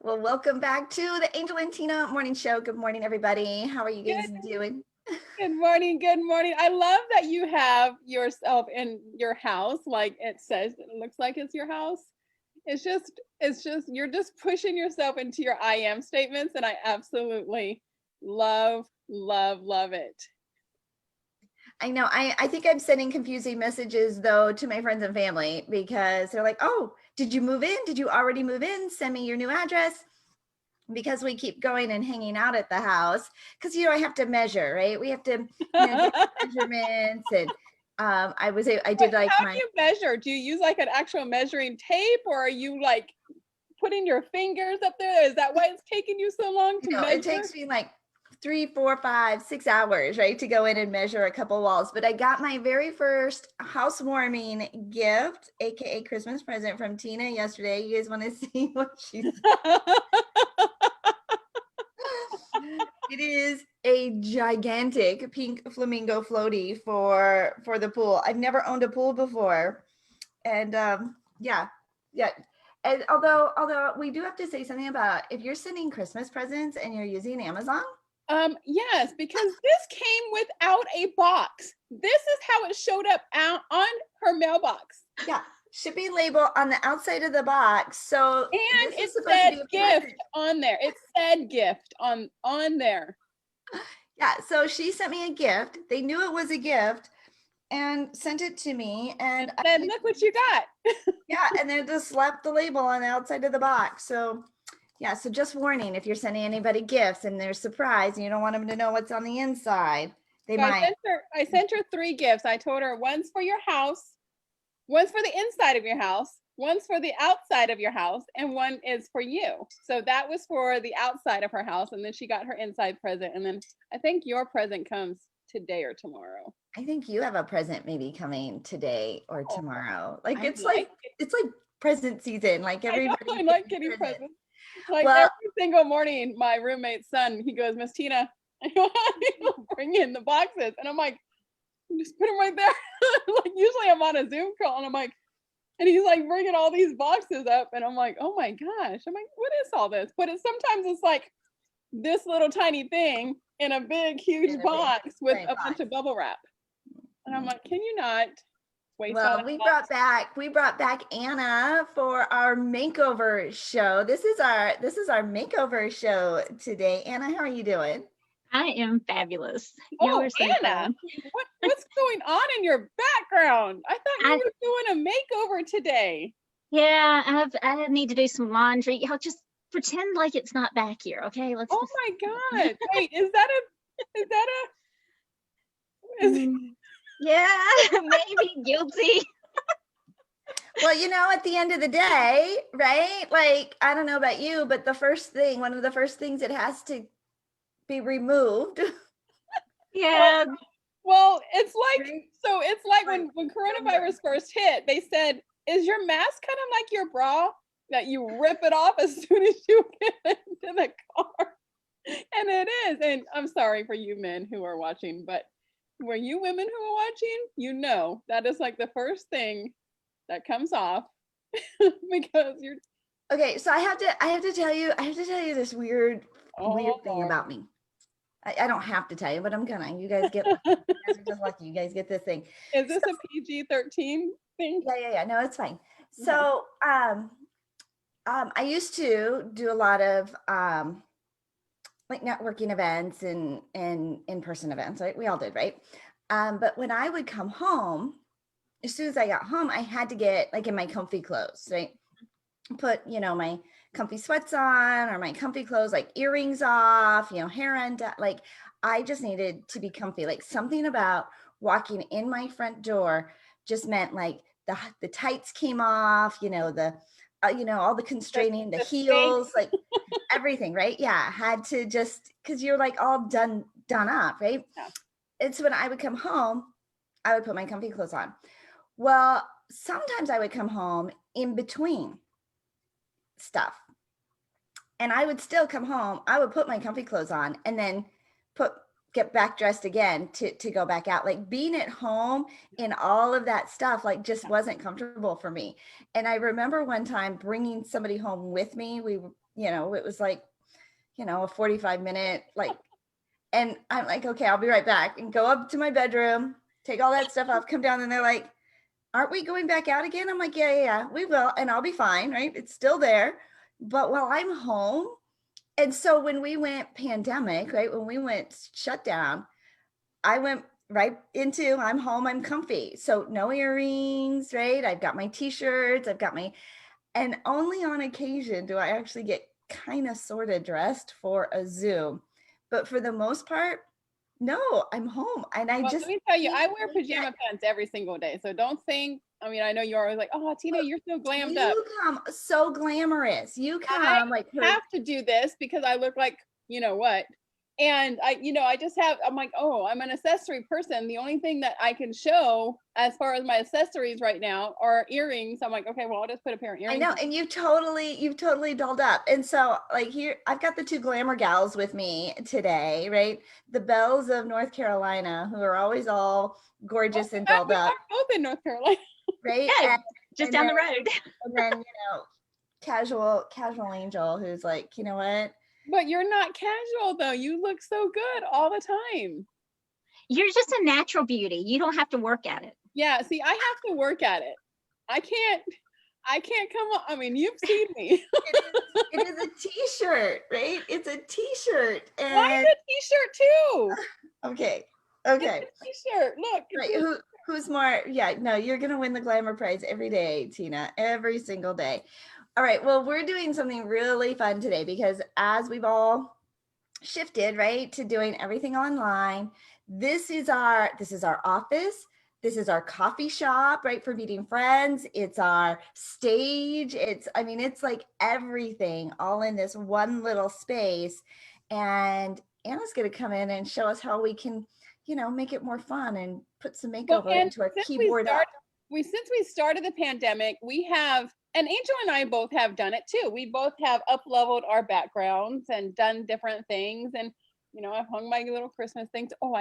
Well, welcome back to the Angel and Tina Morning Show. Good morning, everybody. How are you guys doing? Good morning. Good morning. I love that you have yourself in your house. Like it says, it looks like it's your house. It's just, you're just pushing yourself into your I am statements. And I absolutely love, love, love it. I know. I think I'm sending confusing messages though to my friends and family because they're like, "Oh, did you move in? Did you already move in? Send me your new address." Because we keep going and hanging out at the house because I have to measure, right? We have to get measurements and I did like How my do you measure? Do you use like an actual measuring tape, or are you like putting your fingers up there? Is that why it's taking you so long to measure? It takes me like 3, 4, 5, 6 hours, right, to go in and measure a couple walls. But I got my very first housewarming gift, aka Christmas present from Tina yesterday. You guys want to see what she said? It is a gigantic pink flamingo floaty for the pool. I've never owned a pool before, and yeah. And although we do have to say something about if you're sending Christmas presents and you're using Amazon. Yes, because this came without a box. This is how it showed up out on her mailbox. Yeah, shipping label on the outside of the box. So and it said gift on there. It said gift on there. Yeah, so she sent me a gift. They knew it was a gift and sent it to me. And then look what you got. Yeah, and then just slapped the label on the outside of the box. So yeah, so just warning, if you're sending anybody gifts and they're surprised and you don't want them to know what's on the inside, they might. I sent her 3 gifts. I told her one's for your house, one's for the inside of your house, one's for the outside of your house, and one is for you. So that was for the outside of her house, and then she got her inside present. And then I think your present comes today or tomorrow. I think you have a present maybe coming today or tomorrow. Like it's like present season. Like everybody. I like getting presents. Like every single morning, my roommate's son, he goes, "Miss Tina, bring in the boxes," and I'm like, just put them right there. Like usually I'm on a Zoom call, and I'm like, and he's like bringing all these boxes up, and I'm like, oh my gosh, I'm like, what is all this? But sometimes it's like this little tiny thing in a big, huge box with a bunch of bubble wrap, and I'm like, can you not? Well, we brought back Anna for our makeover show. This is our makeover show today. Anna, how are you doing? I am fabulous. Oh, Anna, what's going on in your background? I thought you were doing a makeover today. Yeah, I need to do some laundry. I'll just pretend like it's not back here, okay? My God! Wait, yeah, maybe guilty. Well, at the end of the day, right? Like, I don't know about you, but one of the first things that has to be removed. Yeah. Well, it's like when coronavirus first hit, they said, is your mask kind of like your bra that you rip it off as soon as you get into the car? And it is. And I'm sorry for you men who are watching, but for you women who are watching, that is like the first thing that comes off because you're okay. So I have to tell you this weird thing about me. I don't have to tell you, but I'm gonna. You guys get lucky. You guys are just lucky. You guys get this thing. Is this a PG-13 thing? Yeah. No, it's fine. So I used to do a lot of like networking events and in-person events, right? We all did, right? But when I would come home, as soon as I got home, I had to get like in my comfy clothes, right? Put, my comfy sweats on or my comfy clothes, like earrings off, hair undone. Like I just needed to be comfy. Like something about walking in my front door just meant like the tights came off, all the constraining, the heels, like everything, right? Yeah, had to just, because you're like all done up, right? Yeah. It's when I would come home, I would put my comfy clothes on. Well, sometimes I would come home in between stuff. And I would still come home, I would put my comfy clothes on and then get back dressed again to go back out. Like being at home in all of that stuff, like just wasn't comfortable for me. And I remember one time bringing somebody home with me. We it was like, a 45-minute, like, and I'm like, okay, I'll be right back, and go up to my bedroom, take all that stuff off, come down, and they're like, aren't we going back out again? I'm like, yeah, we will. And I'll be fine, right? It's still there. But while I'm home, and so when we went pandemic, right, when we went shut down, I went right into, I'm home, I'm comfy. So no earrings, right? I've got my t-shirts, and only on occasion do I actually get kind of sort of dressed for a Zoom. But for the most part, no, I'm home. And Well, let me tell you, I wear pajama pants every single day. So don't think, I mean, I know you're always like, oh, Tina, you're so glammed up. You come so glamorous. You come I like have to do this because I look like, you know what? And I just I'm like, oh, I'm an accessory person. The only thing that I can show as far as my accessories right now are earrings. I'm like, okay, well, I'll just put a pair of earrings. I know, and you've totally dolled up. And so like here, I've got the two glamour gals with me today, right? The belles of North Carolina, who are always all gorgeous and dolled up. Both in North Carolina. Right? Yeah, just down the road. And then, casual angel who's like, you know what? But you're not casual though. You look so good all the time. You're just a natural beauty. You don't have to work at it. Yeah, see, I have to work at it. I can't come on. I mean, you've seen me. It is a t-shirt, right? It's a t-shirt. And Why is a t-shirt too? Okay. It's a t-shirt. Look. Right. Who's more? Yeah, no, you're gonna win the glamour prize every day, Tina, every single day. All right. Well, we're doing something really fun today because as we've all shifted, right, to doing everything online, this is our office. This is our coffee shop, right, for meeting friends. It's our stage. It's like everything all in this one little space. And Anna's going to come in and show us how we can, make it more fun and put some makeover into our keyboard. Since we started the pandemic, we have, and Angel and I both have done it too. We both have up-leveled our backgrounds and done different things. And, I've hung my little Christmas things. Oh,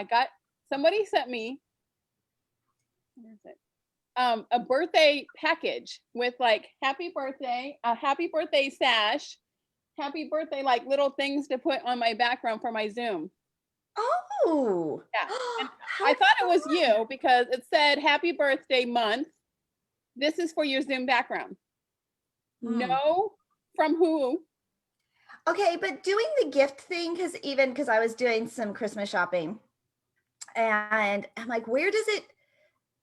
somebody sent me, where is it? A birthday package with like happy birthday, a happy birthday sash, happy birthday, like little things to put on my background for my Zoom. Oh, yeah. And I thought it was you because it said happy birthday month. This is for your Zoom background. No, from who? Okay, but doing the gift thing, because I was doing some Christmas shopping and I'm like, where does it,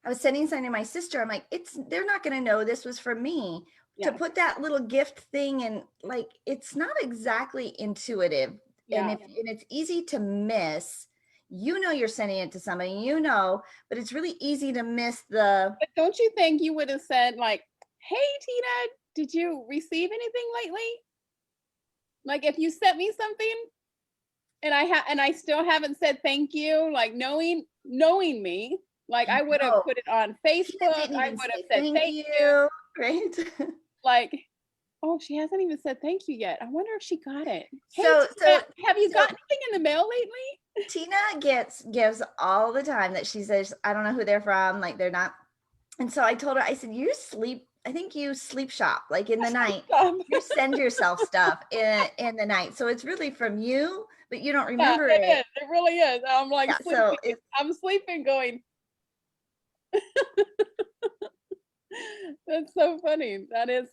I was sending something to my sister. I'm like, they're not going to know this was from me. Yeah. To put that little gift thing and like, it's not exactly intuitive. Yeah. And it's easy to miss, you're sending it to somebody, but it's really easy to miss the. But don't you think you would have said like, hey, Tina, did you receive anything lately? Like if you sent me something and I still haven't said thank you, like knowing me, like I would have put it on Facebook. I would have said thank you. Right. Like, oh, she hasn't even said thank you yet. I wonder if she got it. Hey, so have you got anything in the mail lately? Tina gives all the time that she says, I don't know who they're from. Like they're not. And so I told her, I said, I think you sleep shop like in the night. You send yourself stuff in the night. So it's really from you, but you don't remember it. It really is. I'm like, I'm sleeping going. That's so funny. That is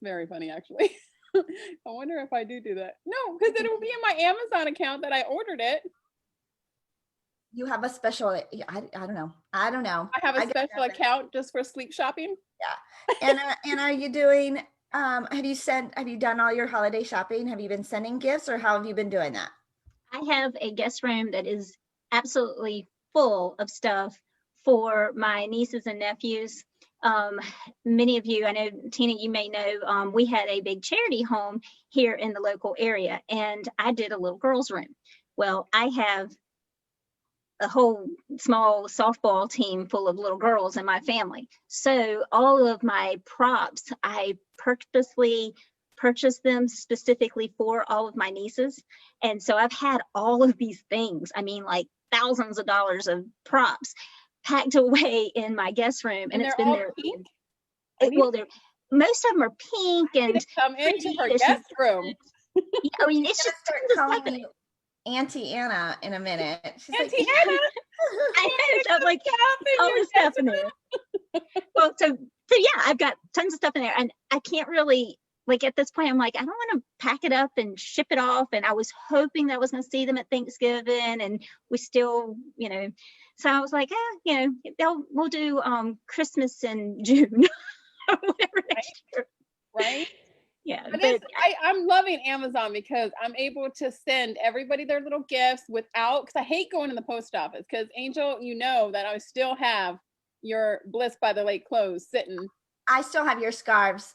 very funny, actually. I wonder if I do that. No, because it will be in my Amazon account that I ordered it. You have a special, I don't know. I have a special account just for sleep shopping. Yeah. And are you doing, have you done all your holiday shopping? Have you been sending gifts or how have you been doing that? I have a guest room that is absolutely full of stuff for my nieces and nephews. Many of you, I know, Tina, you may know, we had a big charity home here in the local area and I did a little girls' room. Well, I have a whole small softball team full of little girls in my family. So all of my props, I purposely purchased them specifically for all of my nieces. And so I've had all of these things, I mean, like thousands of dollars of props packed away in my guest room. And it's been there. Well, most of them are pink and come into her guest room. I mean, it's She's just gonna tons start of stuff calling in it. you Auntie Anna in a minute. She's like, Auntie Anna, I know, so I'm like, stuff in all your this stuff in there. Well, so yeah, I've got tons of stuff in there, and I can't really, like, at this point, I'm like, I don't want to pack it up and ship it off. And I was hoping that I was going to see them at Thanksgiving, and we still, so I was like, we'll do Christmas in June or whatever next year. right? Yeah, But but I'm loving Amazon because I'm able to send everybody their little gifts without, because I hate going to the post office. Because Angel, you know that I still have your Bliss by the Lake clothes sitting. I still have your scarves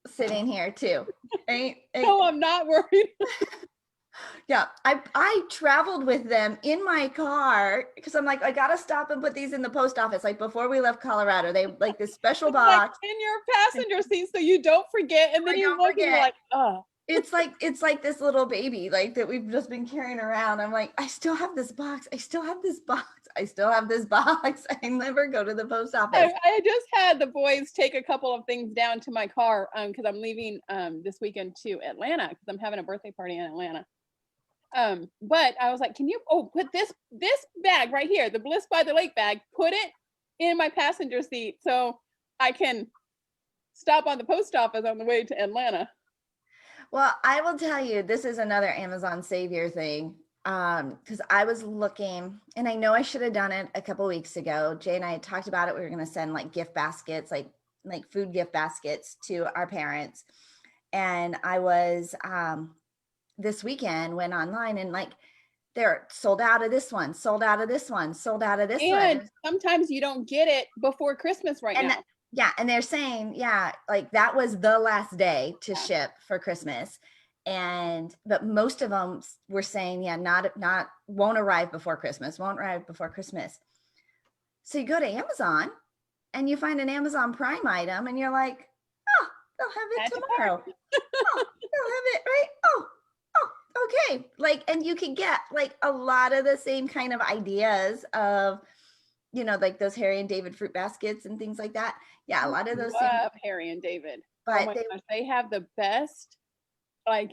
sitting here too. No, I'm not worried. Yeah, I traveled with them in my car because I'm like, I gotta stop and put these in the post office. Like before we left Colorado, they like this special It's like box. in your passenger seat so you don't forget, and then I you don't look and you're forget. like, oh. It's like this little baby like that we've just been carrying around. I'm like, I still have this box. I still have this box. I still have this box. I never go to the post office. I just had the boys take a couple of things down to my car because I'm leaving this weekend to Atlanta because I'm having a birthday party in Atlanta. But I was like, can you put this bag right here, the Bliss by the Lake bag, put it in my passenger seat so I can stop on the post office on the way to Atlanta. Well, I will tell you, this is another Amazon Savior thing. Because I was looking, and I know I should have done it a couple weeks ago. Jay and I had talked about it. We were going to send like gift baskets, like food gift baskets to our parents. And I was this weekend went online and like they're sold out of this one, sold out of this one, sold out of this one. And sometimes you don't get it before Christmas now. Yeah, and they're saying, like that was the last day to ship for Christmas. But most of them were saying, not won't arrive before Christmas, won't arrive before Christmas. So you go to Amazon and you find an Amazon Prime item and you're like, oh, they'll have it tomorrow. Oh, they'll have it, right? Oh, okay. Like, and you can get like a lot of the same kind of ideas of, like those Harry and David fruit baskets and things like that. Yeah, a lot of those. Love Harry and David. But oh my gosh, they have the best. I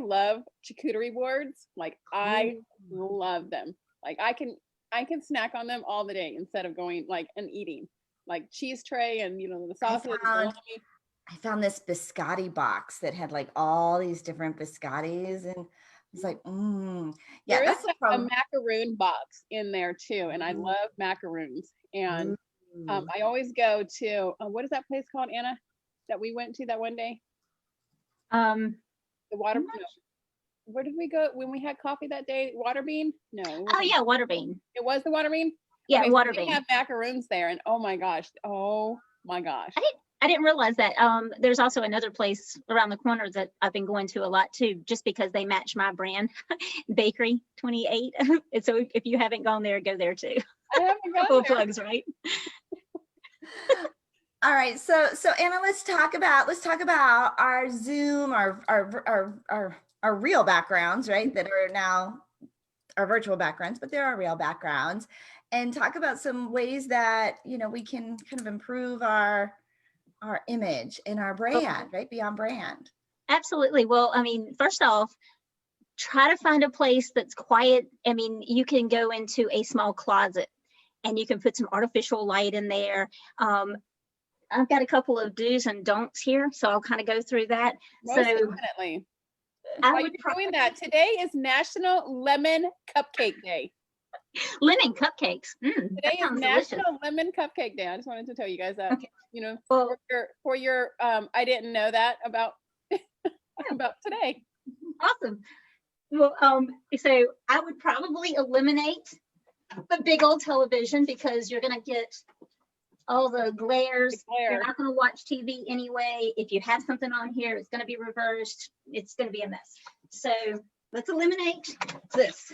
love charcuterie boards. Like I love them. Like I can snack on them all the day instead of going and eating like cheese tray and the sausage. I found this biscotti box that had like all these different biscottis, and it's like, yeah, there that's is a macaroon box in there too, and I love macaroons. And I always go to what is that place called, Anna, that we went to that one day? The water. No. Where did we go when we had coffee that day? Waterbean? No. Oh yeah, Waterbean. It was the Waterbean. Yeah, okay, Waterbean. So we have macaroons there, and oh my gosh. I didn't realize that. There's also another place around the corner that I've been going to a lot too, just because they match my brand, Bakery 28. And so if you haven't gone there, go there too. I haven't gone Full there. plugs, right? All right, so Anna, let's talk about our Zoom, our real backgrounds, right? That are now our virtual backgrounds, but they're our real backgrounds, and talk about some ways that we can kind of improve our image and our brand, right? Beyond brand. Absolutely. Well, I mean, first off, try to find a place that's quiet. I mean, you can go into a small closet and you can put some artificial light in there. I've got a couple of do's and don'ts here, so I'll kind of go through that. Most definitely. I would doing that. Today is National Lemon Cupcake Day. Lemon cupcakes. Today is National Lemon Cupcake Day. I just wanted to tell you guys that. Okay. Well, for your I didn't know that about about today. Awesome. Well, so I would probably eliminate the big old television because you're gonna get all the glares. You're not gonna watch TV anyway. If you have something on here, it's gonna be reversed. It's gonna be a mess. So let's eliminate this.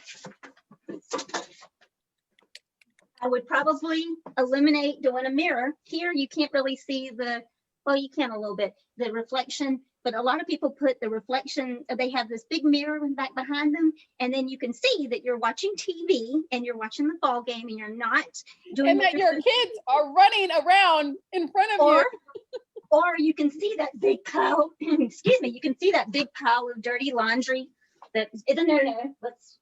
I would probably eliminate doing a mirror. Here you can't really see you can a little bit, the reflection, but a lot of people put the reflection, they have this big mirror back behind them, and then you can see that you're watching TV and you're watching the ball game and you're not doing. And that your kids are running around in front of you. Or you can see that big pile, excuse me, you can see that big pile of dirty laundry that is a no-no. Let's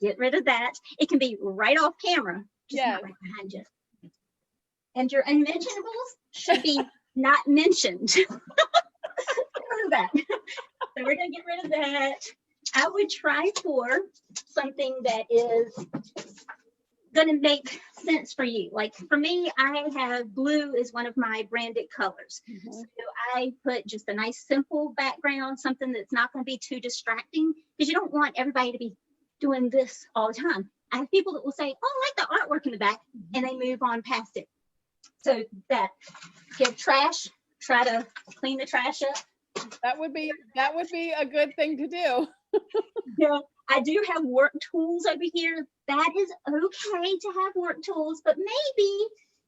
get rid of that. It can be right off camera, just not right behind you. And your unmentionables should be not mentioned. Get rid of that. So we're gonna get rid of that. I would try for something that is gonna make sense for you. Like for me, I have blue is one of my branded colors. So I put just a nice simple background, something that's not gonna be too distracting, because you don't want everybody to be doing this all the time. I have people that will say, oh, I like the artwork in the back, and they move on past it. So that, get trash, try to clean the trash up. That would be a good thing to do. Yeah, I do have work tools over here. That is okay to have work tools, but maybe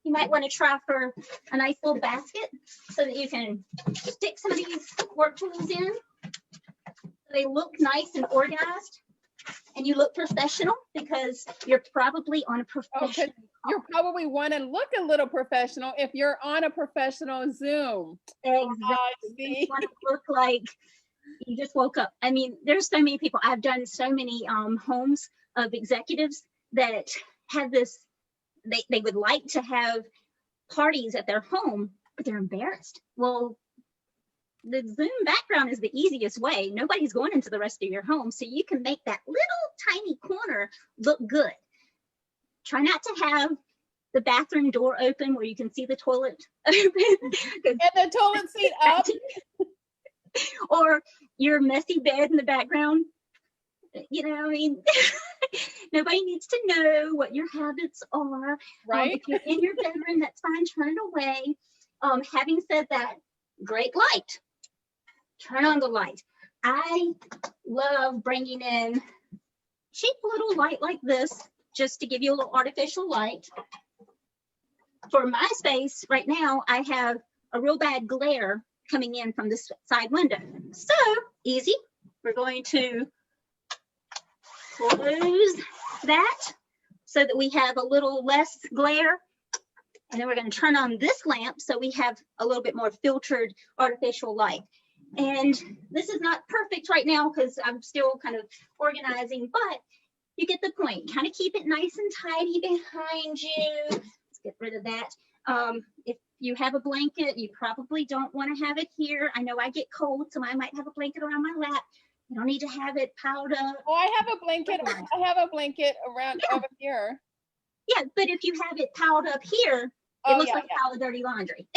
you might want to try for a nice little basket so that you can stick some of these work tools in. They look nice and organized, and you look professional because you're probably on a professional. You probably want to look a little professional if you're on a professional Zoom. Exactly. You want to look like you just woke up. I mean, there's so many people. I've done so many homes of executives that have this, they would like to have parties at their home, but they're embarrassed. Well, the Zoom background is the easiest way. Nobody's going into the rest of your home, so you can make that little tiny corner look good. Try not to have the bathroom door open where you can see the toilet open. And the toilet seat up. Or your messy bed in the background. You know, I mean, nobody needs to know what your habits are. Right. If you're in your bedroom, that's fine, turn it away. Having said that, great light. Turn on the light. I love bringing in cheap little light like this, just to give you a little artificial light. For my space right now, I have a real bad glare coming in from this side window. So easy, we're going to close that so that we have a little less glare. And then we're going to turn on this lamp so we have a little bit more filtered artificial light. And this is not perfect right now because I'm still kind of organizing, but you get the point. Kind of keep it nice and tidy behind you. Let's get rid of that. If you have a blanket, you probably don't want to have it here. I know I get cold, so I might have a blanket around my lap. You don't need to have it piled up. Oh, I have a blanket. I have a blanket around over here. Yeah, but if you have it piled up here, it looks like a pile of dirty laundry.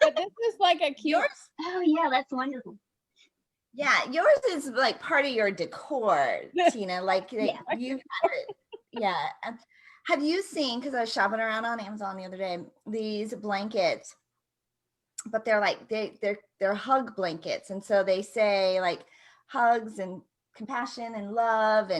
But this is like a cute. Oh yeah, that's wonderful. Yeah, yours is like part of your decor, Tina. Like you have it. Yeah. Have you seen, because I was shopping around on Amazon the other day, these blankets, but they're like they're hug blankets. And so they say like hugs and compassion and love,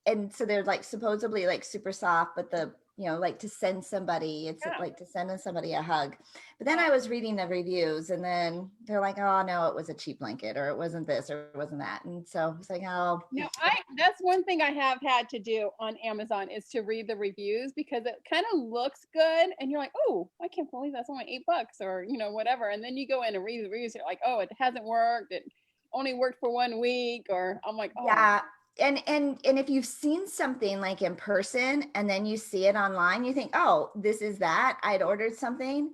and so they're like supposedly like super soft, but the like to send somebody, it's like to send somebody a hug. But then I was reading the reviews, and then they're like, oh no, it was a cheap blanket, or it wasn't this, or it wasn't that. And so I was like, oh. No, that's one thing I have had to do on Amazon is to read the reviews, because it kind of looks good and you're like, oh, I can't believe that's only $8 or whatever. And then you go in and read the reviews, you're like, oh, it hasn't worked, it only worked for 1 week, or I'm like, oh. Yeah. And if you've seen something like in person and then you see it online, you think, oh, this is that. I'd ordered something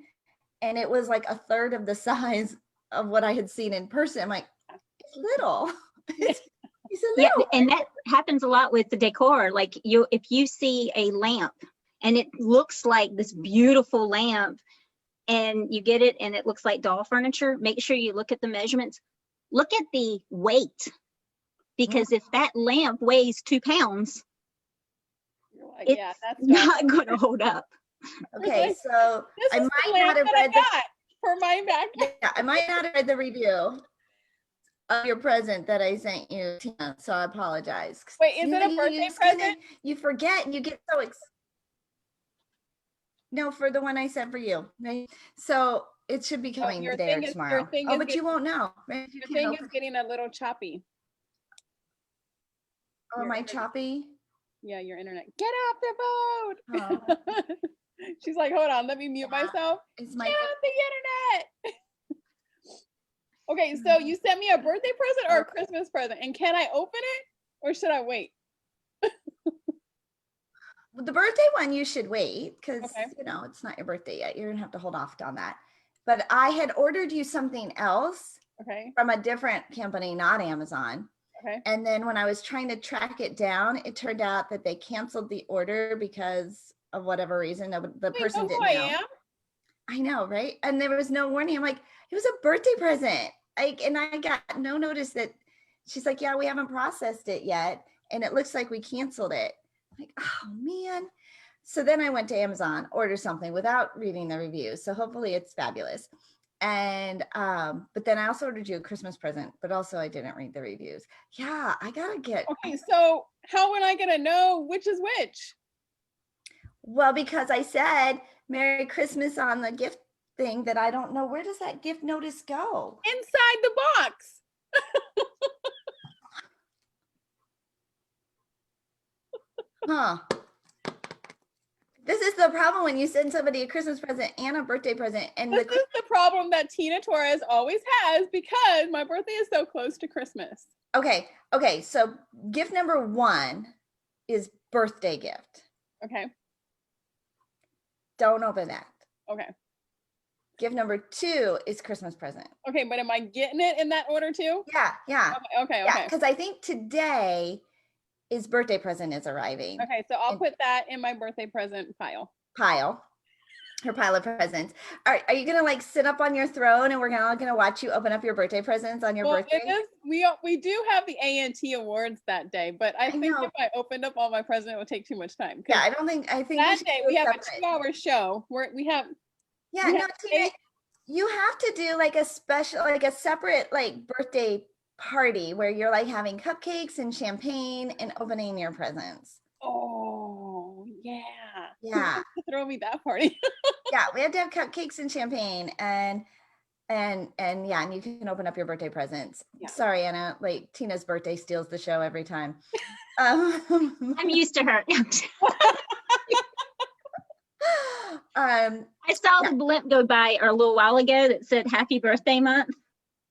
and it was like a third of the size of what I had seen in person. I'm like, it's little. It's a little. Yeah, and that happens a lot with the decor. Like if you see a lamp and it looks like this beautiful lamp and you get it and it looks like doll furniture, make sure you look at the measurements. Look at the weight. Because if that lamp weighs 2 pounds, like, it's not going to hold up. Okay, so I might not have read for my back. Yeah, I might not have read the review of your present that I sent you, Tina, so I apologize. Wait, is it a birthday present? You forget, and you get so No, for the one I sent for you, right? So it should be coming today or tomorrow. Oh, but you won't know. Right? Your thing is getting a little choppy. Oh, am I choppy? Yeah, your internet. Get off the boat. Oh. She's like, hold on, let me mute myself. Get off the internet. Okay, so you sent me a birthday present or a Christmas present, and can I open it or should I wait? The birthday one, you should wait because, Okay. it's not your birthday yet. You're going to have to hold off on that. But I had ordered you something else Okay. from a different company, not Amazon. Okay. And then when I was trying to track it down, it turned out that they canceled the order because of whatever reason. The person know who didn't I know. am? I know, right? And there was no warning. I'm like, it was a birthday present. And I got no notice that she's like, yeah, we haven't processed it yet. And it looks like we canceled it. I'm like, oh man. So then I went to Amazon, ordered something without reading the reviews. So hopefully it's fabulous. And but then I also ordered you a Christmas present, but also I didn't read the reviews. Yeah, I gotta get. Okay, so how would I gonna know which is which? Well, because I said Merry Christmas on the gift thing that I don't know. Where does that gift notice go? Inside the box. Huh. This is the problem when you send somebody a Christmas present and a birthday present. And This is the problem that Tina Torres always has because my birthday is so close to Christmas. Okay. So gift number 1 is birthday gift. Okay. Don't open that. Okay. Gift number 2 is Christmas present. Okay, but am I getting it in that order too? Yeah. Okay. Yeah, because I think today is birthday present is arriving. Okay, so I'll put that in my birthday present pile. Her pile of presents. Are you gonna like sit up on your throne and we're all gonna watch you open up your birthday presents on your birthday? We do have the A&T awards that day, but I think if I opened up all my presents, it would take too much time. Yeah, I think that day we have a 2-hour show where we have. Yeah, no, Tina, you have to do like a special, like a separate like birthday party where you're like having cupcakes and champagne and opening your presents. Oh yeah. Yeah. Throw me that party. Yeah, we have to have cupcakes and champagne and you can open up your birthday presents. Yeah. Sorry, Anna, like Tina's birthday steals the show every time. I'm used to her. I saw the blimp go by a little while ago that said happy birthday month.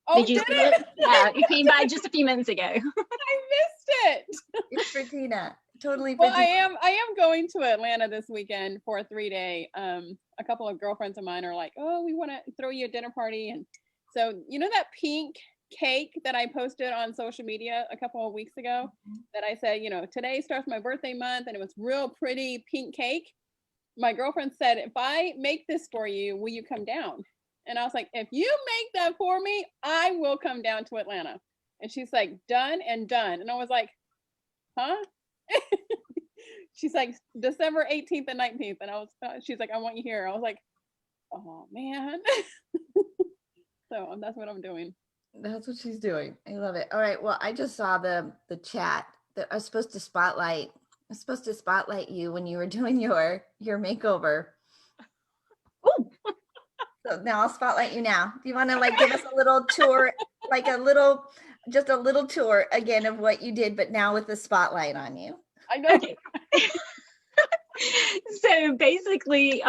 Oh, did you see it? Yeah, it came by just a few minutes ago. I missed it. It's for Tina. Totally. Well, I am going to Atlanta this weekend for a 3-day. A couple of girlfriends of mine are like, oh, we want to throw you a dinner party. And so, you know, that pink cake that I posted on social media a couple of weeks ago that I said, today starts my birthday month and it was real pretty pink cake. My girlfriend said, if I make this for you, will you come down? And I was like, if you make that for me, I will come down to Atlanta. And she's like, done and done. And I was like, huh? She's like, December 18th and 19th. And she's like, I want you here. I was like, oh man. So that's what I'm doing. That's what she's doing. I love it. All right. Well, I just saw the chat that I was supposed to spotlight. I was supposed to spotlight you when you were doing your makeover. Oh. So now I'll spotlight you now. Do you want to like give us a little tour, like just a little tour again of what you did, but now with the spotlight on you? I know. Okay. So basically,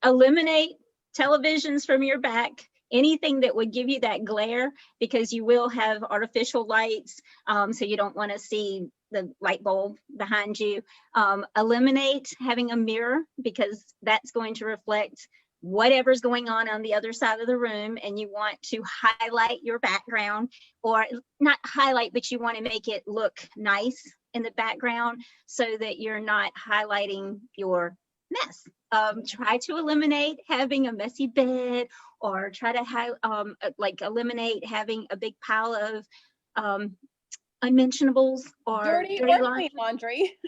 eliminate televisions from your back, anything that would give you that glare, because you will have artificial lights. So you don't want to see the light bulb behind you. Eliminate having a mirror, because that's going to reflect whatever's going on the other side of the room, and you want to highlight your background, or not highlight, but you want to make it look nice in the background so that you're not highlighting your mess. Try to eliminate having a messy bed, or try to eliminate having a big pile of unmentionables or dirty or clean laundry.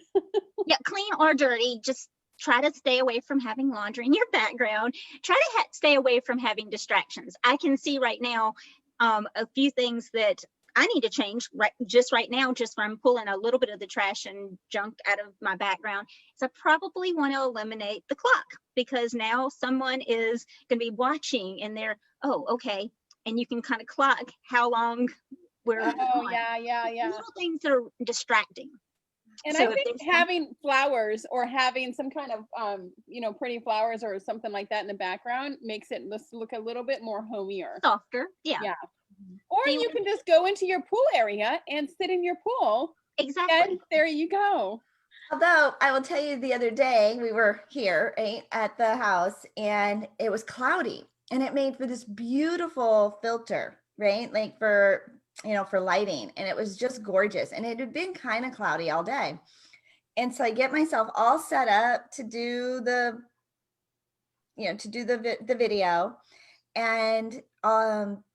Yeah, clean or dirty. Just try to stay away from having laundry in your background. Try to stay away from having distractions. I can see right now a few things that I need to change right now, just from pulling a little bit of the trash and junk out of my background. So I probably want to eliminate the clock, because now someone is going to be watching and they're, oh, okay. And you can kind of clock how long we're on. Yeah. Little things that are distracting. And so I think having flowers or having some kind of, pretty flowers or something like that in the background makes it look a little bit more homier. Softer, yeah. Or See, you can just go into your pool area and sit in your pool. exactly. And there you go. Although I will tell you, the other day we were here, right, at the house, and it was cloudy, and it made for this beautiful filter, right? Like for, for lighting, and it was just gorgeous. And it had been kind of cloudy all day. And so I get myself all set up to do the, the video. And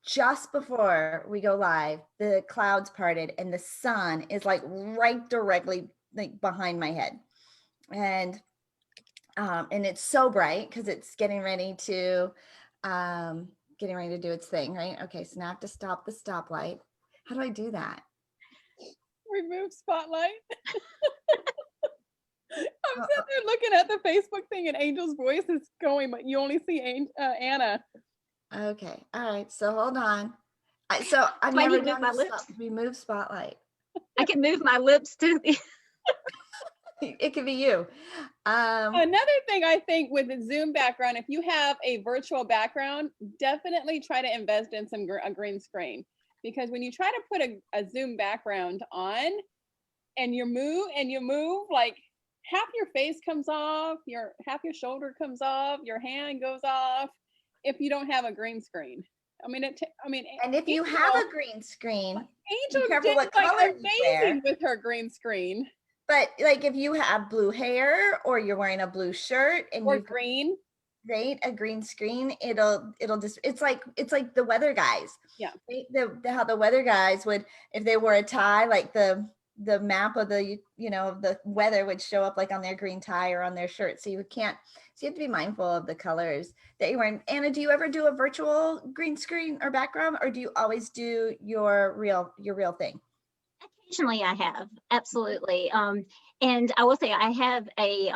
just before we go live, the clouds parted and the sun is like right directly like behind my head. And it's so bright because it's getting ready to do its thing, right? Okay, so now I have to stop the stoplight. How do I do that? Remove spotlight. I'm sitting there looking at the Facebook thing and Angel's voice is going, but you only see Anna. Okay, all right, so hold on. So I've Why do never you move done my the lips? remove spotlight. I can move my lips to the It could be you. Another thing I think with the Zoom background, if you have a virtual background, definitely try to invest in a green screen, because when you try to put a Zoom background on and you move, like half your face comes off, half your shoulder comes off, your hand goes off if you don't have a green screen. And if you have a green screen, Angel be careful did what like color you wear. amazing with her green screen. But like if you have blue hair or you're wearing a blue shirt and Or you've green. right, a green screen, it'll just it's like the weather guys. Yeah. Right? How the weather guys would, if they wore a tie, like the map of the of the weather would show up like on their green tie or on their shirt. So you have to be mindful of the colors that you're wearing. Anna, do you ever do a virtual green screen or background, or do you always do your real thing? Occasionally I have, absolutely. And I will say I have a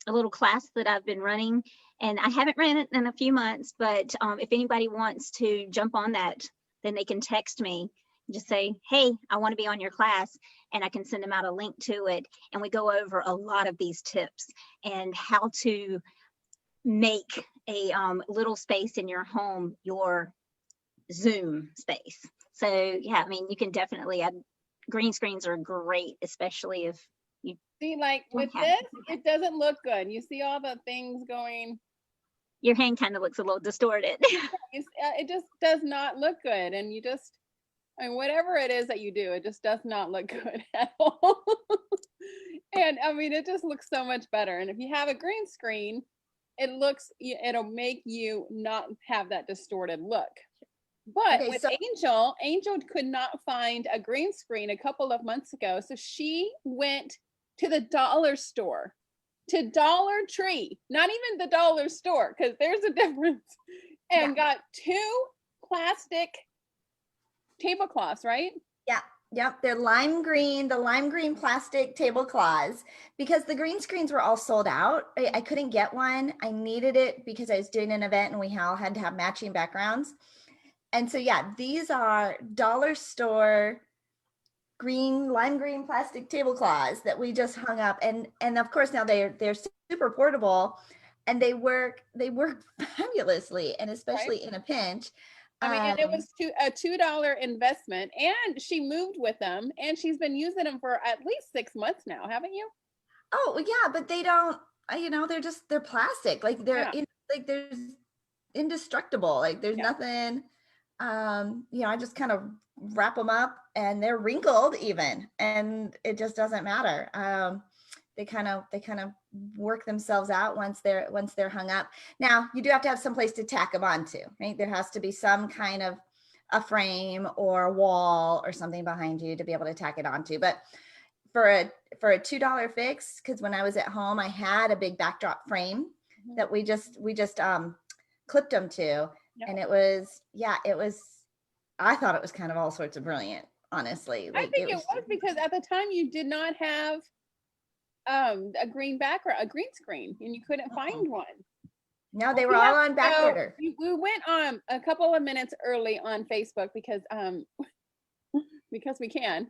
little class that I've been running, and I haven't ran it in a few months, but if anybody wants to jump on that, then they can text me, just say, hey, I want to be on your class, and I can send them out a link to it. And we go over a lot of these tips and how to make a little space in your home your Zoom space. So yeah, I mean, you can definitely add. Green screens are great, especially if you see, like with this, it doesn't look good. You see all the things going. Your hand kind of looks a little distorted. It just does not look good. And whatever it is that you do, it just does not look good at all. And it just looks so much better. And if you have a green screen, it'll make you not have that distorted look. But Okay, with Angel could not find a green screen a couple of months ago. So she went to the dollar store, to Dollar Tree, not even the dollar store, because there's a difference, and got 2 plastic tablecloths, right? Yeah. Yep, they're the lime green plastic tablecloths, because the green screens were all sold out. I couldn't get one. I needed it because I was doing an event and we all had to have matching backgrounds. And so, yeah, these are dollar store lime green plastic tablecloths that we just hung up. And of course, now they're super portable, and they work fabulously, and especially in a pinch. And it was a $2 investment, and she moved with them, and she's been using them for at least 6 months now, haven't you? Oh yeah, but they don't, they're plastic. Like they're there's indestructible. Like there's nothing. I just kind of wrap them up, and they're wrinkled even, and it just doesn't matter. They kind of work themselves out once they're hung up. Now you do have to have some place to tack them onto, right? There has to be some kind of a frame or a wall or something behind you to be able to tack it onto. But for a $2 fix, because when I was at home, I had a big backdrop frame that we just clipped them to. And it was, I thought it was kind of all sorts of brilliant, honestly. Like, I think it was because at the time you did not have a green screen, and you couldn't find one. No, they were all on back order. We went on a couple of minutes early on Facebook because we can.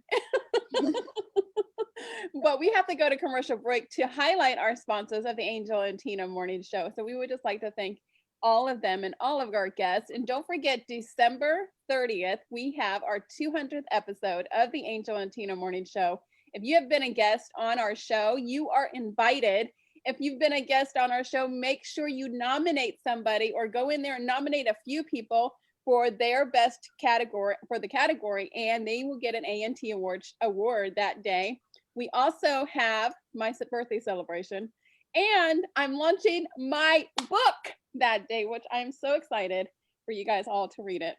But we have to go to commercial break to highlight our sponsors of the Angel and Tina Morning Show. So we would just like to thank all of them and all of our guests. And don't forget, December 30th, we have our 200th episode of the Angel and Tina Morning Show. If you have been a guest on our show, you are invited. If you've been a guest on our show, make sure you nominate somebody or go in there and nominate a few people for their best category, for the category, and they will get an ANT award that day. We also have my birthday celebration, and I'm launching my book that day, which I'm so excited for you guys all to read it.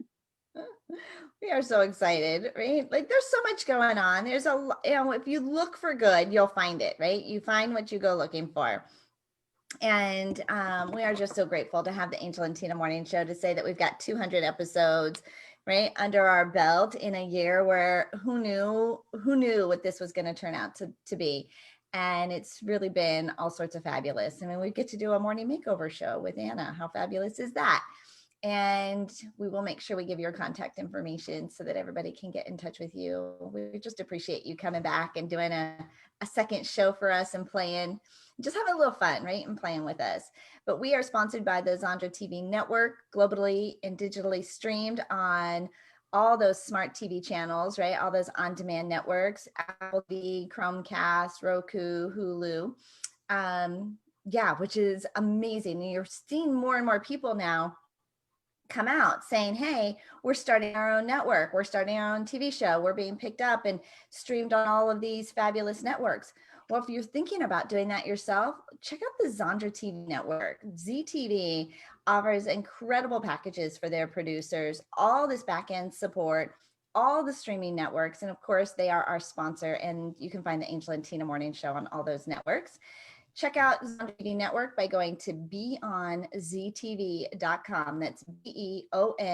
We are so excited, right? Like there's so much going on. There's if you look for good, you'll find it, right? You find what you go looking for. And we are just so grateful to have the Angel and Tina Morning Show, to say that we've got 200 episodes, right, under our belt in a year where who knew what this was going to turn out to be. And it's really been all sorts of fabulous. I mean, we get to do a morning makeover show with Anna. How fabulous is that? And we will make sure we give your contact information so that everybody can get in touch with you. We just appreciate you coming back and doing a second show for us and playing, just having a little fun, right? And playing with us. But we are sponsored by the Zandra TV network, globally and digitally streamed on all those smart TV channels, right? All those on-demand networks, Apple TV, Chromecast, Roku, Hulu. Yeah, which is amazing. And you're seeing more and more people now come out saying, hey, we're starting our own network. We're starting our own TV show. We're being picked up and streamed on all of these fabulous networks. Well, if you're thinking about doing that yourself, check out the Zandra TV network. ZTV offers incredible packages for their producers, all this back-end support, all the streaming networks. And of course, they are our sponsor, and you can find the Angel and Tina Morning Show on all those networks. Check out Zandra TV Network by going to beonztv.com. That's beonztv.com.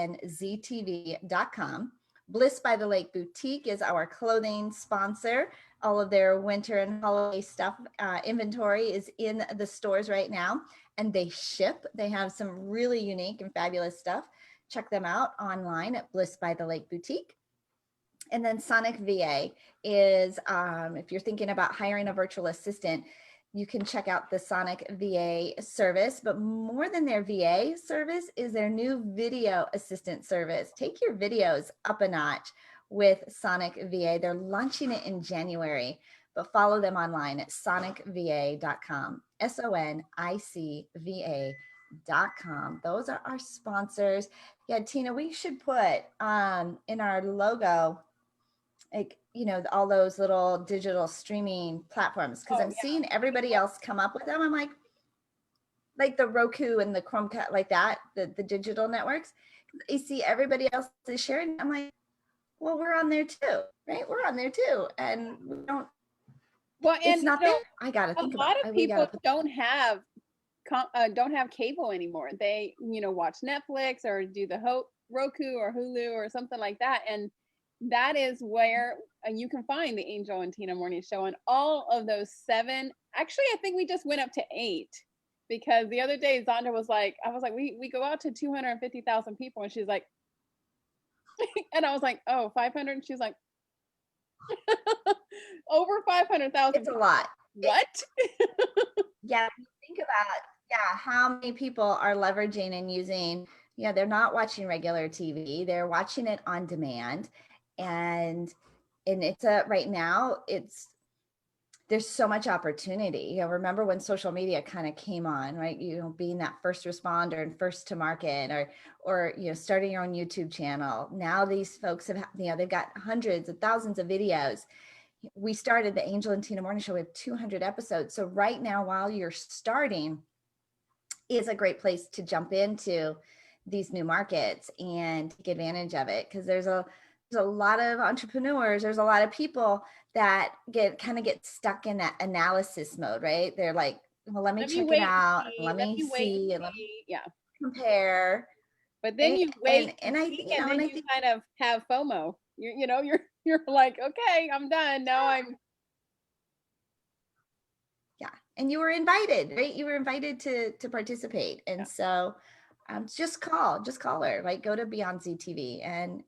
Bliss by the Lake Boutique is our clothing sponsor. All of their winter and holiday stuff inventory is in the stores right now, and they ship. They have some really unique and fabulous stuff. Check them out online at Bliss by the Lake Boutique. And then Sonic VA is, if you're thinking about hiring a virtual assistant, you can check out the Sonic VA service, but more than their VA service is their new video assistant service. Take your videos up a notch with Sonic VA. They're launching it in January, but follow them online at sonicva.com, sonicva.com. Those are our sponsors. Yeah, Tina, we should put in our logo, like, you know, all those little digital streaming platforms, because I'm seeing everybody else come up with them. I'm like the Roku and the Chromecast, like that, the digital networks. You see everybody else is sharing. I'm like, well, we're on there too, right? We're on there too, and we don't. Well, and it's not there. I gotta think about it. A lot of people don't have cable anymore. They, you know, watch Netflix or do the Roku or Hulu or something like that, and that is where you can find the Angel and Tina Morning Show and all of those 7. Actually, I think we just went up to 8, because the other day Zandra was like, I was like, we go out to 250,000 people, and she's like, and I was like, oh, 500, and she's like, over 500,000. It's a lot. What? Yeah, think about how many people are leveraging and using. Yeah, they're not watching regular TV; they're watching it on demand. And it's right now, there's so much opportunity. You know, remember when social media kind of came on, right? You know, being that first responder and first to market, or you know, starting your own YouTube channel. Now these folks have, you know, they've got hundreds of thousands of videos. We started the Angel and Tina Morning Show with 200 episodes. So right now, while you're starting, is a great place to jump into these new markets and take advantage of it, because there's a lot of entrepreneurs, there's a lot of people that get stuck in that analysis mode, right? They're like, well, let me check it out, let me see, and let me compare. But then you wait, and I think, and then you kind of have FOMO. You're like, okay, I'm done now. And you were invited, right? You were invited to participate, and so just call her, like go to Beyond ZTV and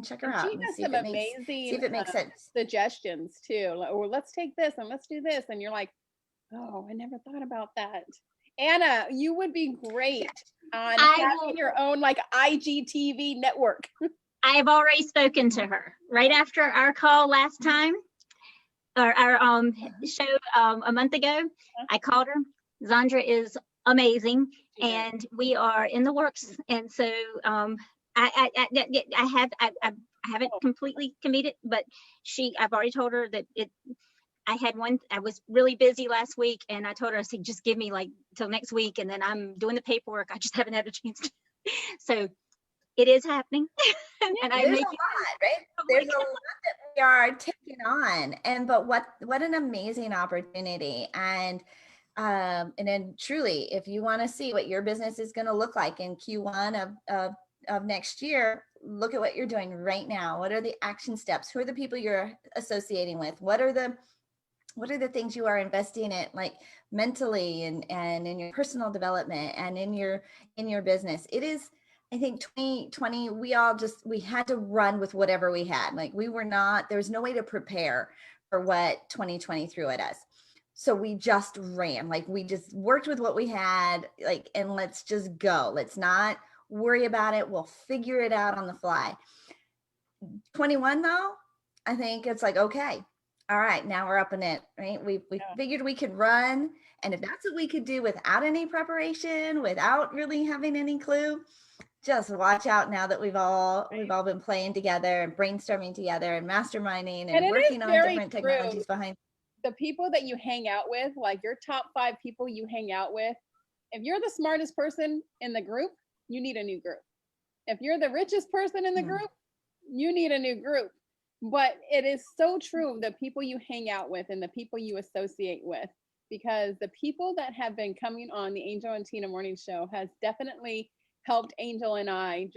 check her out and see if it makes sense. Suggestions too, or let's take this and let's do this, and you're like, oh, I never thought about that. Anna, you would be great on I having will- your own like IGTV network. I have already spoken to her right after our call last time, or our show a month ago. I called her. Zandra is amazing, and we are in the works. And so I haven't completely committed, but I've already told her that I was really busy last week, and I told her, I said, just give me like till next week, and then I'm doing the paperwork. I just haven't had a chance to. So it is happening. And There's a lot, right? There's a lot that we are taking on, but what an amazing opportunity. And then truly, if you want to see what your business is going to look like in Q1 of next year, look at what you're doing right now. What are the action steps? Who are the people you're associating with? What are the things you are investing in, like mentally and in your personal development and in your business? It is, I think 2020, we had to run with whatever we had. Like there was no way to prepare for what 2020 threw at us. So we just ran, like we just worked with what we had, like, and let's just go. Let's not worry about it. We'll figure it out on the fly. 21 though, I think it's like, okay, all right, now we're up in it, right? We figured we could run. And if that's what we could do without any preparation, without really having any clue, just watch out now that we've all been playing together and brainstorming together and masterminding and working on different technologies behind. The people that you hang out with, like your top 5 people you hang out with, if you're the smartest person in the group, you need a new group. If you're the richest person in the group, you need a new group. But it is so true, the people you hang out with and the people you associate with, because the people that have been coming on the Angel and Tina Morning Show has definitely helped Angel and I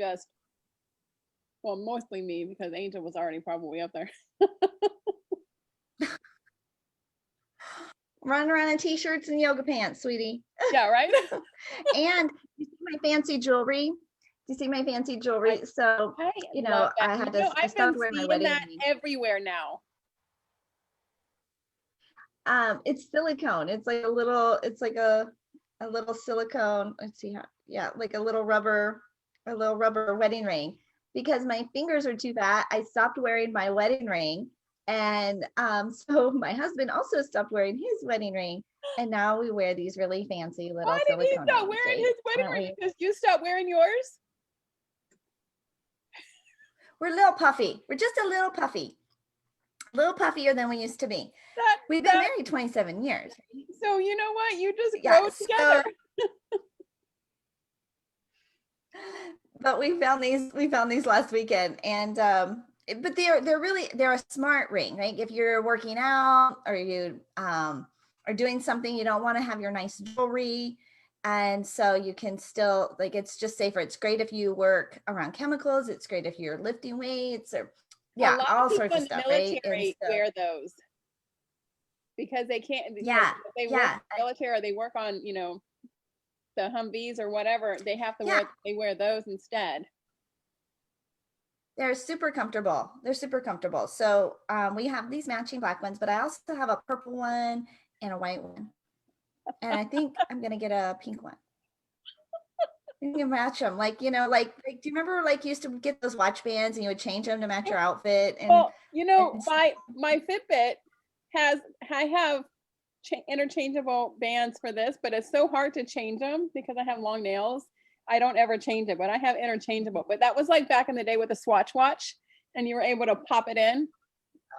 mostly me, because Angel was already probably up there. Run around in t-shirts and yoga pants, sweetie. Yeah, right. And you see my fancy jewelry? Do you see my fancy jewelry? So I had to stop wearing my wedding ring. Everywhere now. It's silicone. It's like a little silicone. Let's see how. Yeah, like a little rubber wedding ring. Because my fingers are too fat, I stopped wearing my wedding ring. And so my husband also stopped wearing his wedding ring, and now we wear these really fancy little silicone rings. Why did he stop wearing his wedding ring? Because you stopped wearing yours? We're a little puffy. We're just a little puffy. A little puffier than we used to be. We've been married 27 years. So you know what? You just grow together. But we found these last weekend, and but they're a smart ring, right? If you're working out or you are doing something, you don't want to have your nice jewelry, and so you can still, like, it's just safer. It's great if you work around chemicals. It's great if you're lifting weights or all sorts of stuff. Military wear those because they can't. They work in the military, or they work on the Humvees or whatever. They have to wear those instead. They're super comfortable. So we have these matching black ones, but I also have a purple one and a white one. And I think I'm going to get a pink one. You can match them. Like, do you remember you used to get those watch bands and you would change them to match your outfit? And, my Fitbit I have interchangeable bands for this, but it's so hard to change them because I have long nails. I don't ever change it, but I have interchangeable. But that was like back in the day with a Swatch watch, and you were able to pop it in.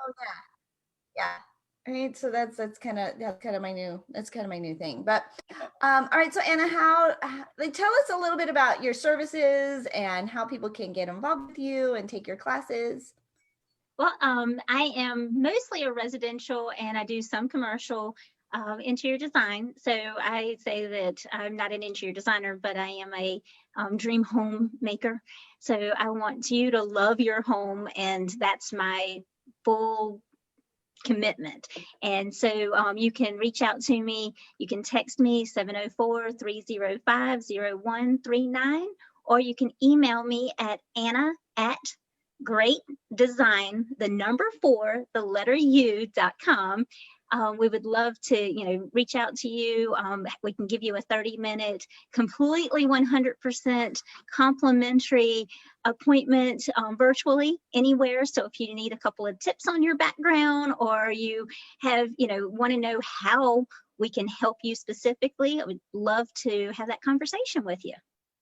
Oh yeah. Right. So that's kind of my new thing. But all right. So Anna, tell us a little bit about your services and how people can get involved with you and take your classes. Well, I am mostly a residential, and I do some commercial interior design. So I say that I'm not an interior designer, but I am a dream home maker. So I want you to love your home, and that's my full commitment. And so you can reach out to me. You can text me 704-305-0139, or you can email me at Anna@greatdesign4u.com. we would love to, reach out to you. We can give you a 30-minute, completely 100% complimentary appointment virtually anywhere. So if you need a couple of tips on your background, or you have, want to know how we can help you specifically, I would love to have that conversation with you.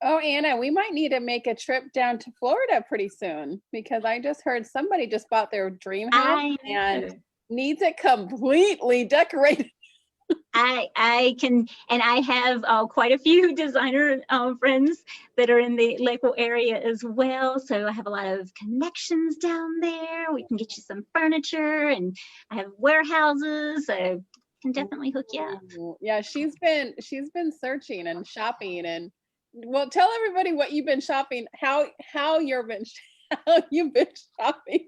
Oh, Anna, we might need to make a trip down to Florida pretty soon, because I just heard somebody just bought their dream house and needs it completely decorated. I can, and I have quite a few designer friends that are in the local area as well. So I have a lot of connections down there. We can get you some furniture, and I have warehouses, so can definitely hook you up. Ooh, yeah, she's been searching and shopping, and well, tell everybody what you've been shopping, how you've been shopping.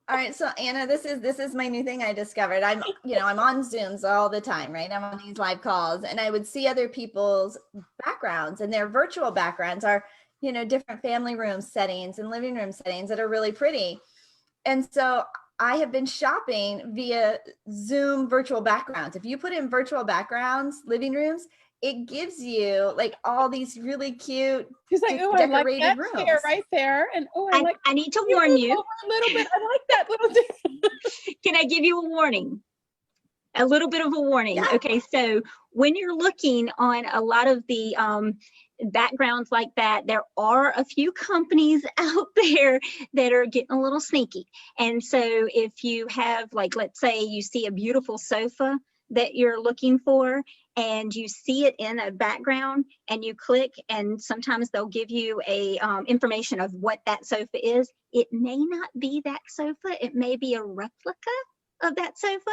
All right, so Anna, this is my new thing I discovered. I'm on Zooms all the time, right? I'm on these live calls, and I would see other people's backgrounds, and their virtual backgrounds are, different family room settings and living room settings that are really pretty. And so I have been shopping via Zoom virtual backgrounds. If you put in virtual backgrounds, living rooms, it gives you like all these really cute, she's like, oh, I like that rooms chair right there, and oh, I need to warn you a little bit. I like that little thing. Can I give you a warning? A little bit of a warning. Yeah. Okay, so when you're looking on a lot of the backgrounds like that, there are a few companies out there that are getting a little sneaky. And so if you have, like, let's say you see a beautiful sofa that you're looking for, and you see it in a background, and you click, and sometimes they'll give you a information of what that sofa is. It may not be that sofa. It may be a replica of that sofa.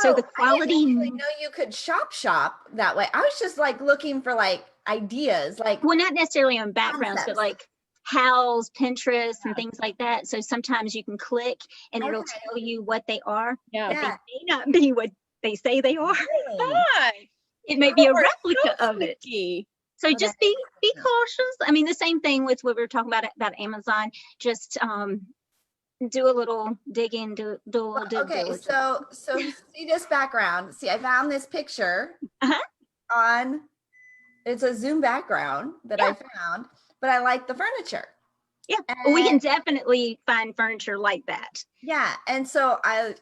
So the quality. I didn't actually know you could shop that way. I was just like looking for like ideas, like, well, not necessarily on backgrounds, concepts. but like House, Pinterest, and things like that. So sometimes you can click, and it'll tell you what they are. Yeah. But they may not be what they say they are. Hi. It may be a Oh, replica so of it. sneaky. So just be cautious. I mean, the same thing with what we were talking about Amazon. Just do a little digging, do a little due diligence. So see this background. See, I found this picture on, it's a Zoom background that I found, but I like the furniture. Yeah, well, we can definitely find furniture like that. Yeah, and so I'm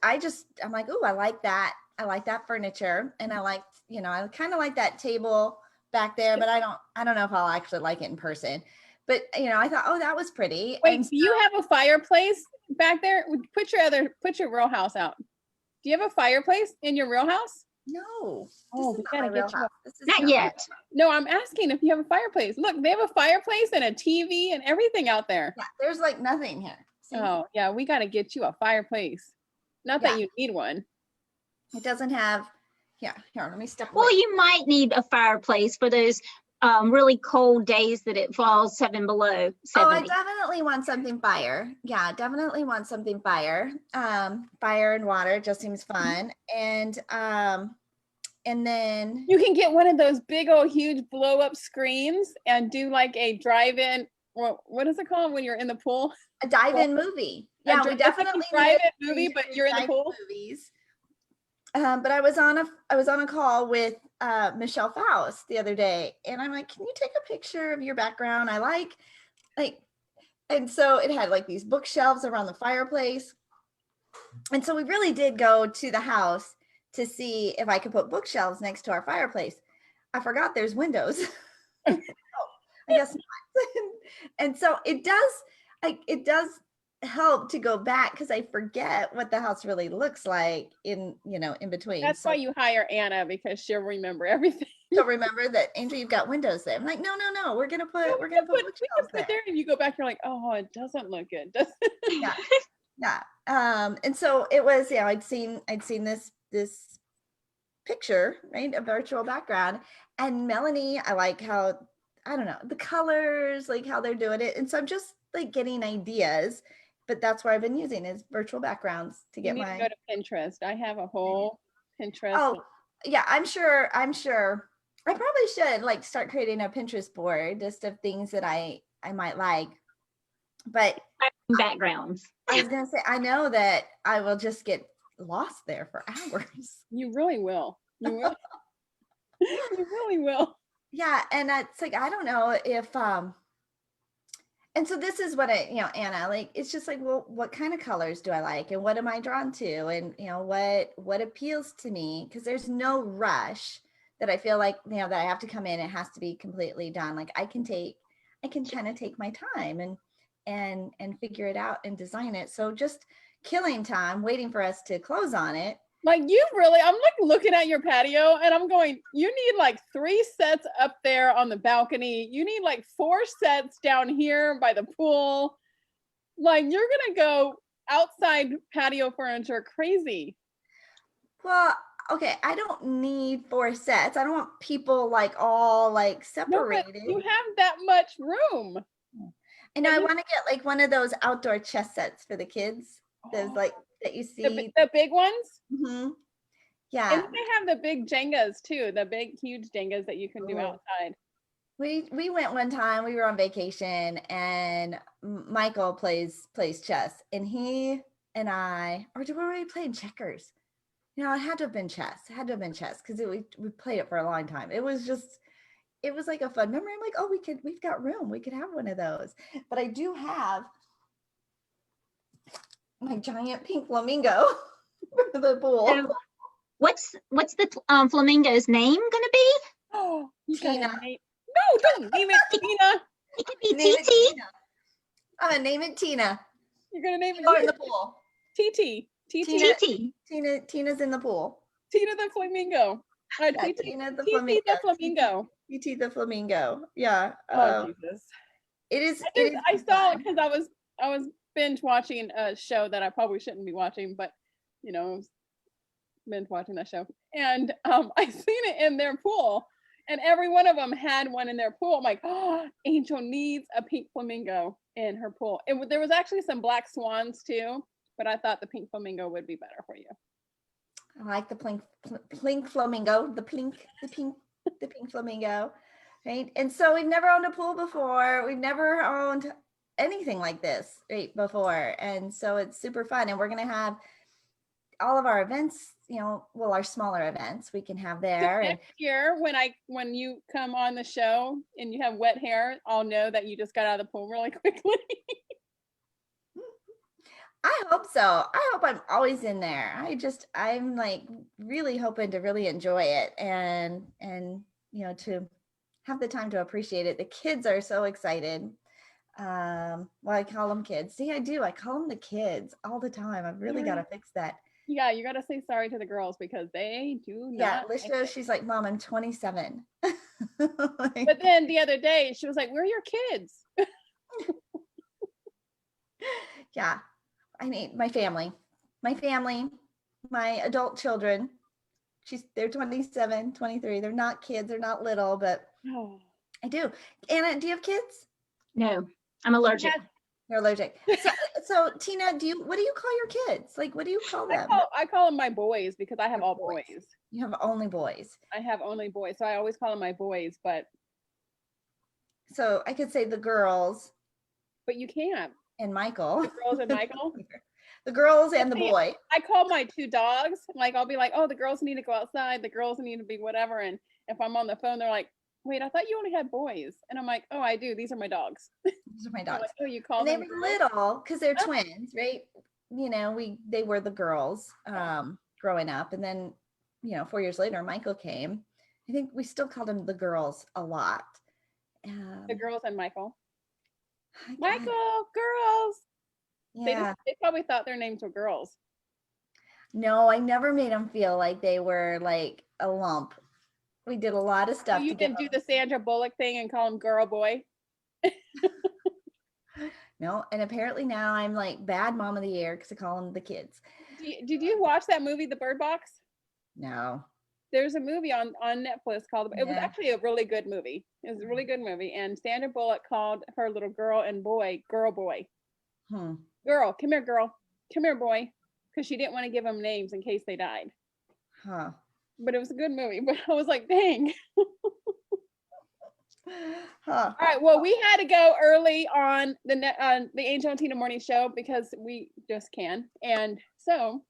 like, oh, I like that. I like that furniture, and I liked, I kind of like that table back there, but I don't know if I'll actually like it in person. But I thought, oh, that was pretty. Wait, do you have a fireplace back there? Put your real house out. Do you have a fireplace in your real house? No. Oh, we gotta get you. Not yet. No, I'm asking if you have a fireplace. Look, they have a fireplace and a TV and everything out there. Yeah, there's like nothing here. See? Oh, yeah, we got to get you a fireplace. Not that you need one. It doesn't have, here, let me step away. Well, you might need a fireplace for those really cold days that it falls 7 below 70. Oh, I definitely want something fire. Yeah, definitely want something fire. Fire and water just seems fun. And then you can get one of those big old huge blow up screens and do like a drive-in. What is it called when you're in the pool? A dive-in movie. Yeah, we definitely drive-in movie, but you're in the pool. Movies. But I was on a call with Michelle Faust the other day, and I'm like, can you take a picture of your background? I like, and so it had like these bookshelves around the fireplace. And so we really did go to the house to see if I could put bookshelves next to our fireplace. I forgot there's windows. Oh, I guess not. And so it does help to go back, because I forget what the house really looks like in between. That's why you hire Anna, because she'll remember everything. She'll remember that, Angel, you've got windows there. I'm like, no, we're gonna put bookshelves there. And you go back, you're like, oh, it doesn't look good, does it? Yeah. And so it was, I'd seen this picture, right, a virtual background, and Melanie, I like how, I don't know, the colors, like how they're doing it, and so I'm just like getting ideas. But that's what I've been using is virtual backgrounds to get you need to go to Pinterest. I have a whole Pinterest. Oh, yeah, I'm sure. I probably should like start creating a Pinterest board just of things that I might like. But backgrounds. I was gonna say, I know that I will just get lost there for hours. You really will. You will. You really will. Yeah, and it's like I don't know if and so this is what Anna, like it's just like, well, what kind of colors do I like and what am I drawn to? And what appeals to me? Because there's no rush that I feel like, that I have to come in, it has to be completely done. Like I can kind of take my time and figure it out and design it. So just killing time, waiting for us to close on it. Like I'm like looking at your patio and I'm going, you need like 3 sets up there on the balcony. You need like 4 sets down here by the pool. Like you're gonna go outside patio furniture crazy. Well, okay, I don't need 4 sets. I don't want people like all like separated. No, you have that much room. And I want to get like one of those outdoor chess sets for the kids. Those like that you see. The big ones? Mm-hmm. Yeah. And they have the big Jengas too, the big, huge Jengas that you can do outside. We went one time, we were on vacation and Michael plays chess and he and I, or were we playing checkers? It had to have been chess. It had to have been chess because we played it for a long time. It was like a fun memory. I'm like, oh, we've got room. We could have one of those. But I do have my giant pink flamingo for the pool. So what's the flamingo's name gonna be? Oh, Tina. No, don't name it Tina. It could be Name it TT. Tina. I'm gonna name it Tina. You're gonna name Go in it the pool. TT. TT. Tina's in the pool. Tina the flamingo. Yeah, TT Tina the TT flamingo. the flamingo. TT the flamingo. Yeah. Oh Jesus. It is. I saw it because I was binge watching a show that I probably shouldn't be watching, but binge watching that show, and I seen it in their pool, and every one of them had one in their pool. I'm like, oh, Angel needs a pink flamingo in her pool. There was actually some black swans too, but I thought the pink flamingo would be better for you. I like the pink flamingo, the pink flamingo, right? And so we've never owned a pool before. We've never owned anything like this, right, before. And so it's super fun. And we're going to have all of our events, our smaller events we can have there. So next year, when you come on the show and you have wet hair, I'll know that you just got out of the pool really quickly. I hope so. I hope I'm always in there. I'm like really hoping to really enjoy it and to have the time to appreciate it. The kids are so excited. Well, I call them kids. See, I do. I call them the kids all the time. I've really got to fix that. Yeah, you got to say sorry to the girls because they do not. Yeah, Lisha, she's like, Mom, I'm 27. But then the other day, she was like, where are your kids? Yeah, I need my family, my adult children. They're 27, 23. They're not kids. They're not little, but I do. Anna, do you have kids? No, I'm allergic. You're allergic. So Tina, what do you call your kids? Like, what do you call them? I call them my boys because I have all boys. You have only boys. I have only boys. So I always call them my boys, so I could say the girls. But you can't. And Michael. The girls and Michael? The girls and the boy. I call my 2 dogs. Like, I'll be like, oh, the girls need to go outside. The girls need to be whatever. And if I'm on the phone, they're like, wait, I thought you only had boys. And I'm like, oh, I do. These are my dogs. These are my dogs. Like, oh, you call them. They were little because they're twins, right? They were the girls growing up. And then, 4 years later, Michael came. I think we still called him the girls a lot. The girls and Michael. Michael, girls. Yeah. They probably thought their names were girls. No, I never made them feel like they were like a lump. We did a lot of stuff. So you didn't do the Sandra Bullock thing and call them girl, boy? No, and apparently now I'm like bad mom of the year because I call them the kids. Did you watch that movie, The Bird Box? No. There's a movie on Netflix called, it was actually a really good movie. It was a really good movie. And Sandra Bullock called her little girl and boy, girl, boy. Girl, come here, girl. Come here, boy. Because she didn't want to give them names in case they died. Huh. But it was a good movie. But I was like, dang. Huh. All right. Well, we had to go early on the Angel and Tina morning show because we just can. And so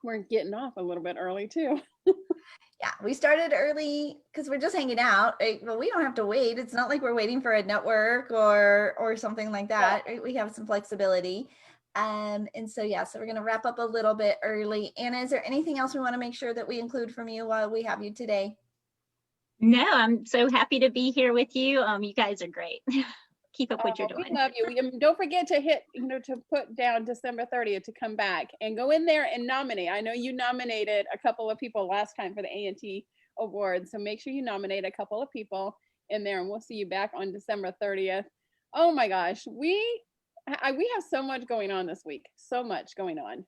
we're getting off a little bit early too. Yeah, we started early because we're just hanging out. Right? Well, we don't have to wait. It's not like we're waiting for a network or something like that. Right? We have some flexibility. And so yeah, so we're gonna wrap up a little bit early. Anna, is there anything else we want to make sure that we include from you while we have you today? No, I'm so happy to be here with you. You guys are great. Keep up what you're We doing. love you. Don't forget to hit, to put down December 30th to come back and go in there and nominate. I know you nominated a couple of people last time for the A&T Awards, so make sure you nominate a couple of people in there, and we'll see you back on December 30th. Oh my gosh, we have so much going on this week. So much going on.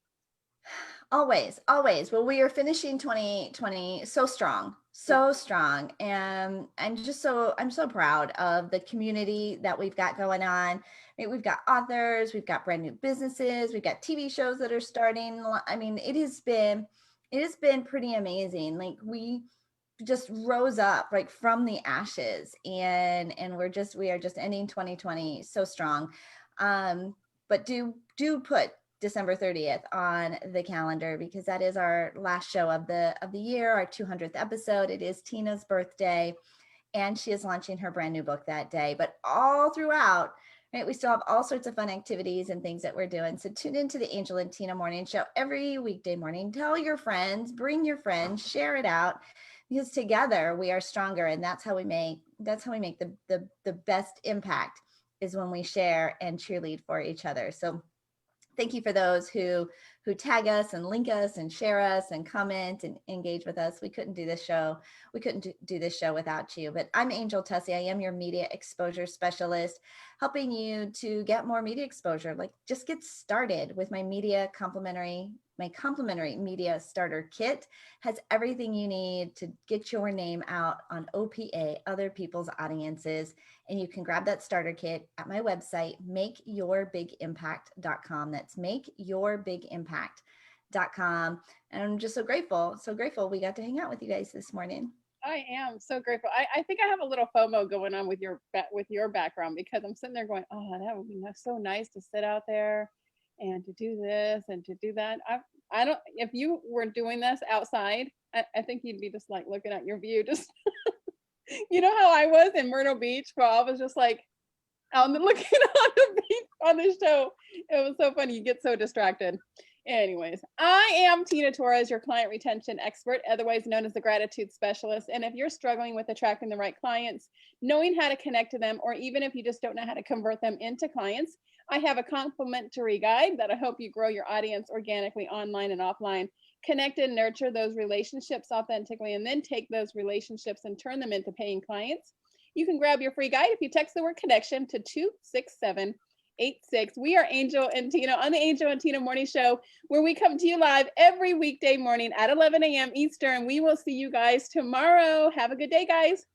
Always. Well, we are finishing 2020 so strong, and I'm so proud of the community that we've got going on. Right? We've got authors, we've got brand new businesses, we've got TV shows that are starting. I mean, it has been pretty amazing. Like we just rose up right from the ashes, and we are just ending 2020 so strong. But do put December 30th on the calendar, because that is our last show of the year, our 200th episode. It is Tina's birthday, and she is launching her brand new book that day. But all throughout, right, we still have all sorts of fun activities and things that we're doing. So tune into the Angel and Tina morning show every weekday morning. Tell your friends, bring your friends, share it out, because together we are stronger, and that's how we make the best impact, is when we share and cheerlead for each other. So thank you for those who tag us and link us and share us and comment and engage with us. We couldn't do this show without you. But I'm Angel Tussey. I am your media exposure specialist, helping you to get more media exposure. Like, just get started with my complimentary media starter kit. Has everything you need to get your name out on OPA, other people's audiences. And you can grab that starter kit at my website, makeyourbigimpact.com. That's makeyourbigimpact.com. And I'm just so grateful we got to hang out with you guys this morning. I am so grateful. I think I have a little FOMO going on with your background, because I'm sitting there going, oh, that would be so nice to sit out there and to do this and to do that. I don't, if you were doing this outside, I think you'd be just like looking at your view, just you know how I was in Myrtle Beach, where I was just like looking on the beach on the show. It was so funny. You get so distracted. Anyways, I am Tina Torres, your client retention expert, otherwise known as the gratitude specialist. And if you're struggling with attracting the right clients, knowing how to connect to them, or even if you just don't know how to convert them into clients, I have a complimentary guide that'll help you grow your audience organically, online and offline. Connect and nurture those relationships authentically, and then take those relationships and turn them into paying clients. You can grab your free guide if you text the word connection to 26786. We are Angel and Tina on the Angel and Tina Morning Show, where we come to you live every weekday morning at 11 a.m. Eastern. We will see you guys tomorrow. Have a good day, guys.